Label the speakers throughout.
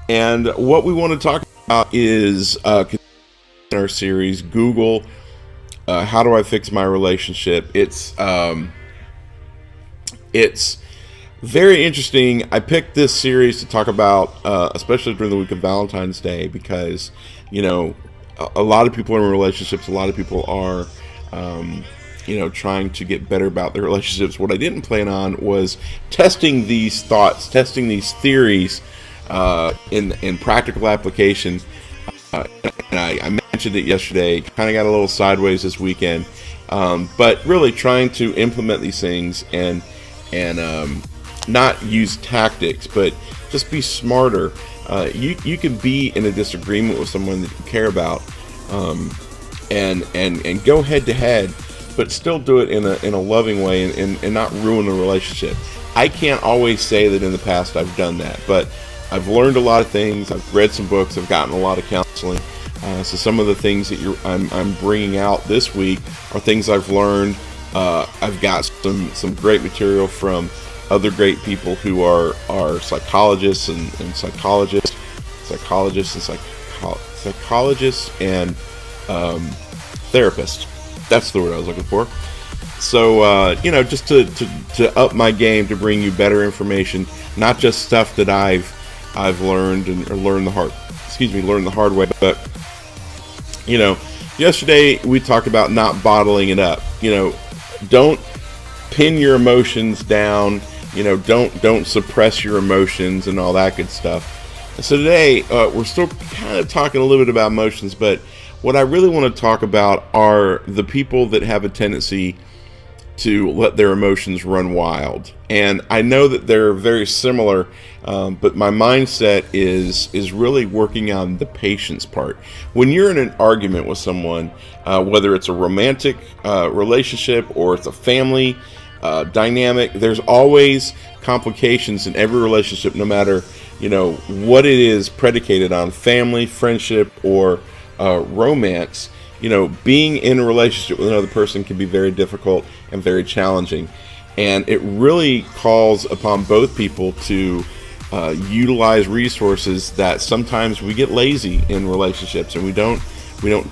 Speaker 1: And what we want to talk about is in our series, Google, how do I fix my relationship? It's very interesting. I picked this series to talk about, especially during the week of Valentine's Day, because you know a lot of people are in relationships. A lot of people are, trying to get better about their relationships. What I didn't plan on was testing these thoughts, testing these theories in practical application. And I mentioned it yesterday. Kind of got a little sideways this weekend, but really trying to implement these things and not use tactics, but just be smarter. You can be in a disagreement with someone that you care about, and go head to head, but still do it in a loving way and not ruin the relationship. I can't always say that in the past I've done that, but I've learned a lot of things. I've read some books. I've gotten a lot of counseling. So some of the things that I'm bringing out this week are things I've learned. I've got some great material from other great people who are psychologists and psychologists and therapists. That's the word I was looking for. So just to up my game, to bring you better information, not just stuff that I've learned or learned the hard way. But yesterday we talked about not bottling it up. Don't pin your emotions down. Don't suppress your emotions and all that good stuff. So today we're still kind of talking a little bit about emotions, but what I really want to talk about are the people that have a tendency to let their emotions run wild. And I know that they're very similar, but my mindset is really working on the patience part. When you're in an argument with someone, whether it's a romantic relationship or it's a family dynamic, there's always complications in every relationship, no matter what it is predicated on: family, friendship, or romance. Being in a relationship with another person can be very difficult and very challenging. And it really calls upon both people to utilize resources that sometimes we get lazy in relationships and we don't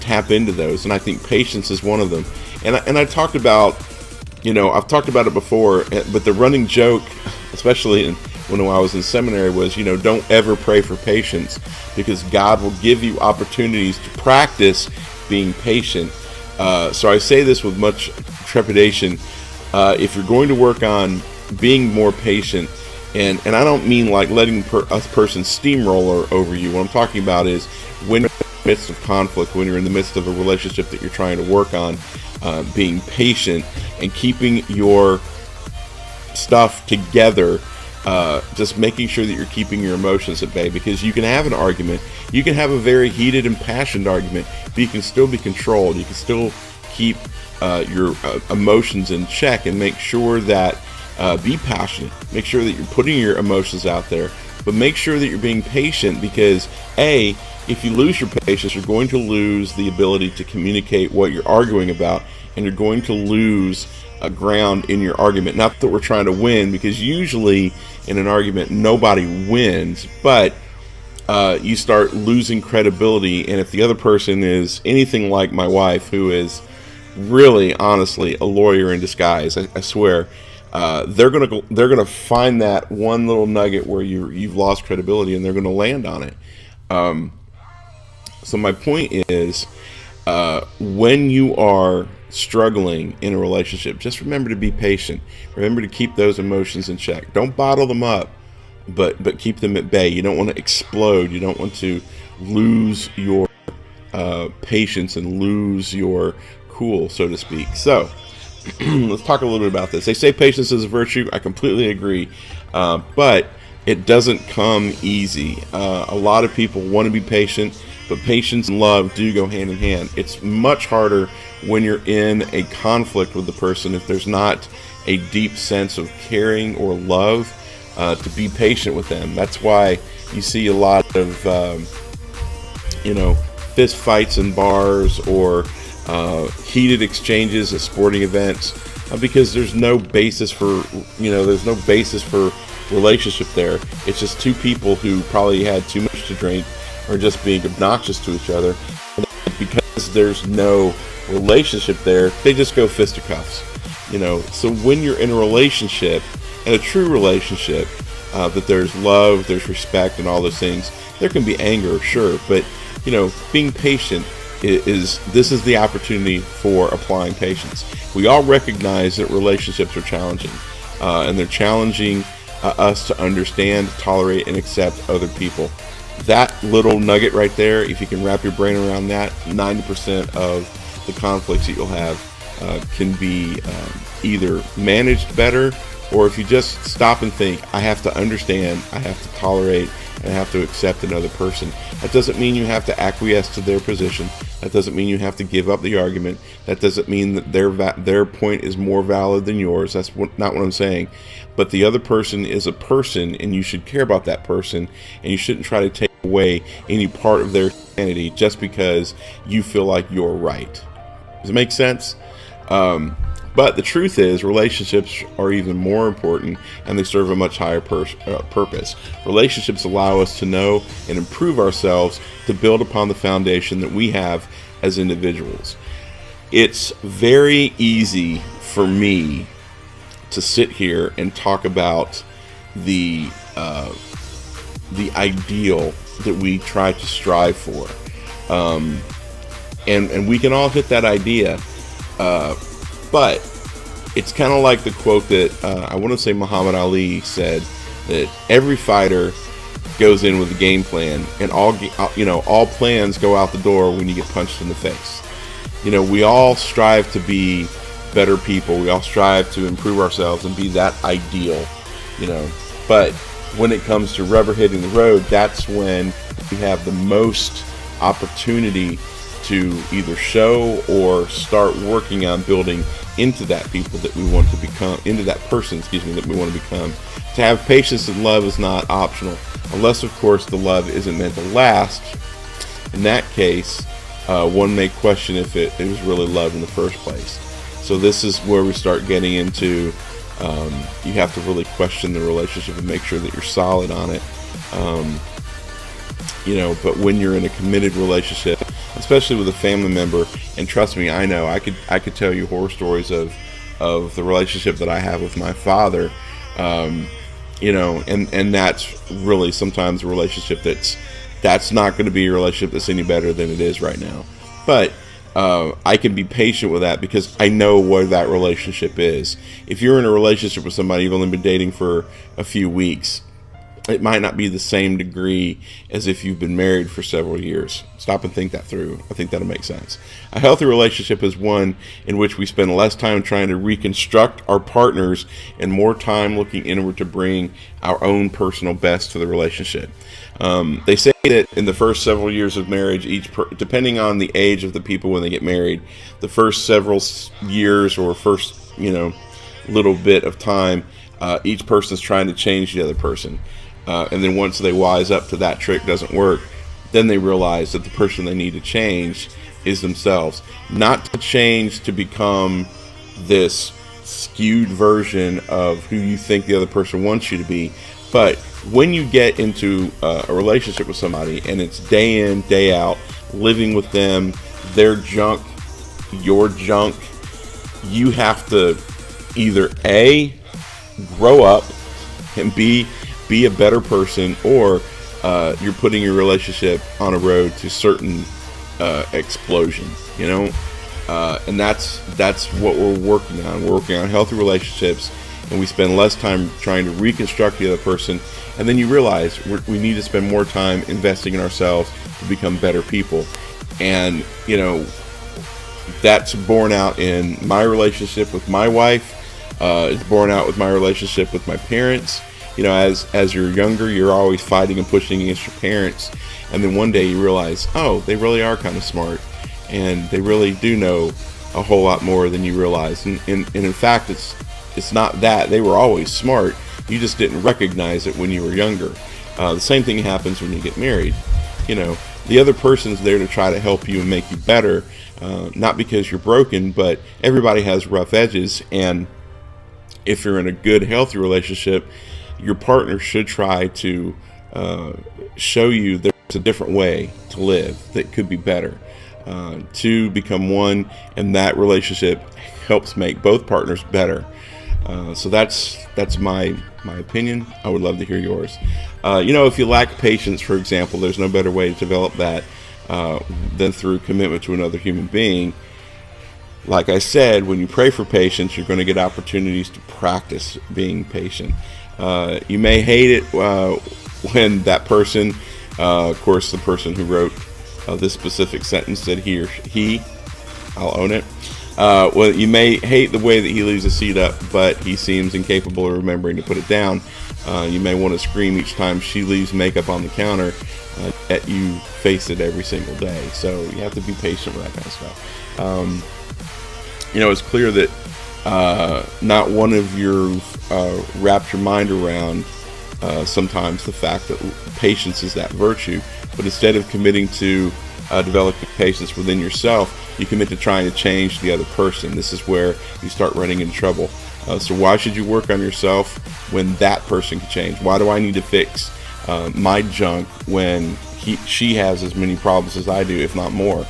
Speaker 1: tap into those. And I think patience is one of them. And I talked about, I've talked about it before, but the running joke, especially when I was in seminary, was, don't ever pray for patience, because God will give you opportunities to practice being patient. So I say this with much trepidation. If you're going to work on being more patient, and I don't mean like letting a person steamroller over you. What I'm talking about is when you're in the midst of conflict, when you're in the midst of a relationship that you're trying to work on, being patient and keeping your stuff together. Just making sure that you're keeping your emotions at bay, because you can have an argument, you can have a very heated, impassioned argument, but you can still be controlled. You can still keep your emotions in check and make sure that be passionate. Make sure that you're putting your emotions out there, but make sure that you're being patient, because if you lose your patience, you're going to lose the ability to communicate what you're arguing about, and you're going to lose ground in your argument. Not that we're trying to win, because usually in an argument nobody wins, but you start losing credibility. And if the other person is anything like my wife, who is really, honestly, a lawyer in disguise, I swear, they're gonna find that one little nugget where you've lost credibility, and they're gonna land on it. So my point is, when you are struggling in a relationship, just remember to be patient. Remember to keep those emotions in check. Don't bottle them up, but keep them at bay. You don't want to explode. You don't want to lose your patience and lose your cool, so to speak. So let's talk a little bit about this. They say patience is a virtue. I completely agree, but it doesn't come easy. A lot of people want to be patient, but patience and love do go hand in hand. It's much harder when you're in a conflict with the person, if there's not a deep sense of caring or love, to be patient with them. That's why you see a lot of fist fights in bars, or heated exchanges at sporting events, because there's no basis for relationship there. It's just two people who probably had too much beers to drink or just being obnoxious to each other. And because there's no relationship there, they just go fisticuffs. So when you're in a relationship, and a true relationship, that there's love, there's respect, and all those things, there can be anger, sure, but being patient this is the opportunity for applying patience. We all recognize that relationships are challenging, and they're challenging us to understand, tolerate, and accept other people. That little nugget right there, if you can wrap your brain around that, 90% of the conflicts that you'll have can be either managed better, or if you just stop and think, I have to understand, I have to tolerate, and I have to accept another person. That doesn't mean you have to acquiesce to their position. That doesn't mean you have to give up the argument. That doesn't mean that their point is more valid than yours. That's not what I'm saying. But the other person is a person, and you should care about that person, and you shouldn't try to take away any part of their humanity just because you feel like you're right. Does it make sense? But the truth is, relationships are even more important, and they serve a much higher purpose. Relationships allow us to know and improve ourselves to build upon the foundation that we have as individuals. It's very easy for me to sit here and talk about the ideal that we try to strive for, and we can all hit that idea. But it's kind of like the quote that I want to say Muhammad Ali said, that every fighter goes in with a game plan, and all plans go out the door when you get punched in the face. We all strive to be better people. We all strive to improve ourselves and be that ideal. But when it comes to rubber hitting the road, that's when we have the most opportunity to either show or start working on building into that people that we want to become, into that person, that we want to become. To have patience and love is not optional, unless, of course, the love isn't meant to last. In that case, one may question if it was really love in the first place. So this is where we start getting into, you have to really question the relationship and make sure that you're solid on it. But when you're in a committed relationship, especially with a family member, and trust me, I know I could tell you horror stories of the relationship that I have with my father, and that's really sometimes a relationship that's not going to be a relationship that's any better than it is right now. But I can be patient with that because I know where that relationship is. If you're in a relationship with somebody you've only been dating for a few weeks, it might not be the same degree as if you've been married for several years. Stop and think that through. I think that'll make sense. A healthy relationship is one in which we spend less time trying to reconstruct our partners and more time looking inward to bring our own personal best to the relationship. They say that in the first several years of marriage, depending on the age of the people when they get married, the first several years or first, little bit of time, each person's trying to change the other person. And then once they wise up to that trick doesn't work, then they realize that the person they need to change is themselves. Not to change to become this skewed version of who you think the other person wants you to be, but when you get into a relationship with somebody and it's day in, day out, living with them, their junk, your junk, you have to either A, grow up and be a better person, or you're putting your relationship on a road to certain explosion, and that's what we're working on. We're working on healthy relationships, and we spend less time trying to reconstruct the other person, and then you realize we need to spend more time investing in ourselves to become better people. And that's borne out in my relationship with my wife. It's borne out with my relationship with my parents. As you're younger, you're always fighting and pushing against your parents, and then one day you realize, oh, they really are kind of smart, and they really do know a whole lot more than you realize. And in fact, it's not that they were always smart. You just didn't recognize it when you were younger. The same thing happens when you get married. The other person's there to try to help you and make you better, not because you're broken, but everybody has rough edges, and if you're in a good, healthy relationship, your partner should try to show you there's a different way to live that could be better. Two become one, and that relationship helps make both partners better. So that's my opinion. I would love to hear yours. If you lack patience, for example, there's no better way to develop that than through commitment to another human being. Like I said, when you pray for patience, you're going to get opportunities to practice being patient. You may hate it when that person, of course, the person who wrote this specific sentence said I'll own it. Well, you may hate the way that he leaves the seat up, but he seems incapable of remembering to put it down. You may want to scream each time she leaves makeup on the counter, yet you face it every single day. So you have to be patient with that kind of stuff. It's clear that not one of you wrapped your mind around sometimes the fact that patience is that virtue, but instead of committing to developing patience within yourself, you commit to trying to change the other person. This is where you start running into trouble. So why should you work on yourself when that person can change? Why do I need to fix my junk when she has as many problems as I do, if not more?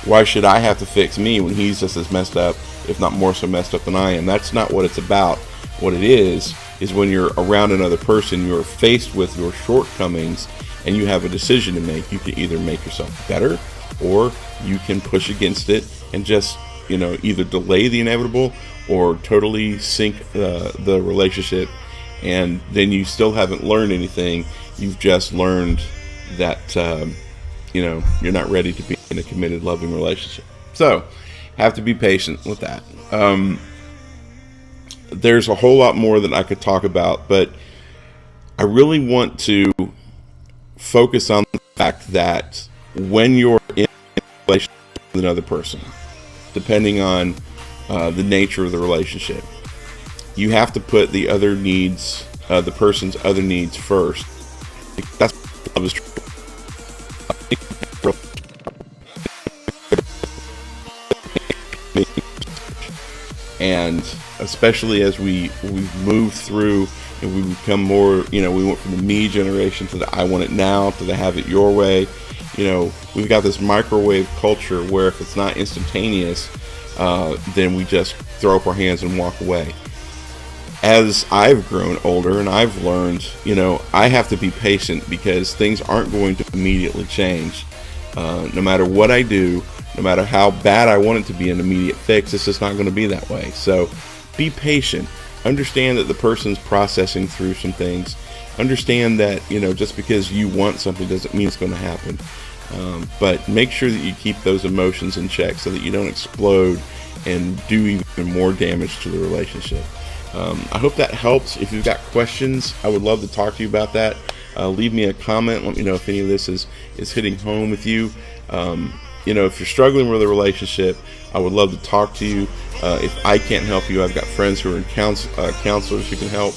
Speaker 1: Why should I have to fix me when he's just as messed up, if not more so messed up than I am? That's not what it's about. What it is when you're around another person, you're faced with your shortcomings and you have a decision to make. You can either make yourself better, or you can push against it and just, either delay the inevitable or totally sink the relationship. And then you still haven't learned anything. You've just learned that, you're not ready to be in a committed, loving relationship. So, have to be patient with that. There's a whole lot more that I could talk about, but I really want to focus on the fact that when you're in a relationship with another person, depending on the nature of the relationship, you have to put the other needs, the person's other needs first. That's what love is true. And especially as we've moved through and we become more, we went from the me generation to the I want it now to the have it your way. We've got this microwave culture where if it's not instantaneous, then we just throw up our hands and walk away. As I've grown older and I've learned, I have to be patient because things aren't going to immediately change. No matter what I do, no matter how bad I want it to be an immediate fix, it's just not going to be that way. So be patient. Understand that the person's processing through some things. Understand that, just because you want something doesn't mean it's going to happen. But make sure that you keep those emotions in check so that you don't explode and do even more damage to the relationship. I hope that helps. If you've got questions, I would love to talk to you about that. Leave me a comment. Let me know if any of this is hitting home with you. If you're struggling with a relationship, I would love to talk to you. If I can't help you, I've got friends who are counselors who can help.